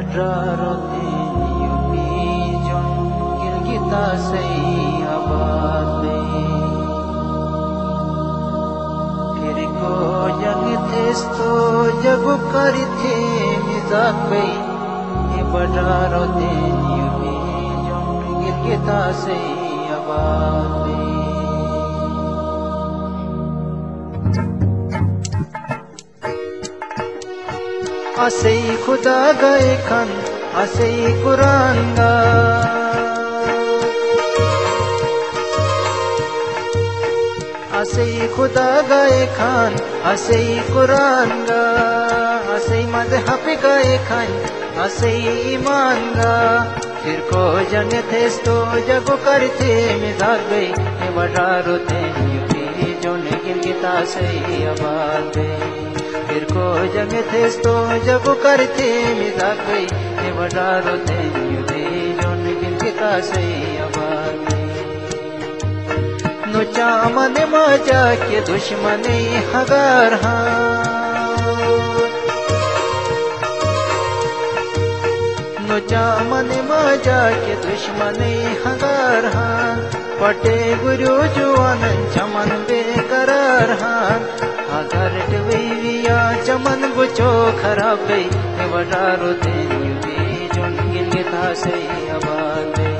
Badarotin yupijon gilgita sei abad Firko jang testo jago karithe mizak bei Badarotin yupijon gilgita sei abad Asai Khuda gaye khan, asai Quran ga. Asai Khuda gaye khan, asai Quran ga. Asai madhab gaye khan, asai iman ga. फिर को जंग थेस्तो जगो करते मिजाक गई ये बड़ारो थे UP जो गिरगिता सही आबाद फिर को जंग थेस्तो जगो करते मिजाक गई ये बड़ारो थे यूपी जो गिरगिता सही आबाद नुचा मन मजा के दुश्मनी हगार नुचा मन मजा के दुश्मनी हगार पटे गुरु जुआन चमन बेकरार अगर डबिया चमन बुचो खराब गई बड़ारो तेन युवी जोन गिरगिता से आबाद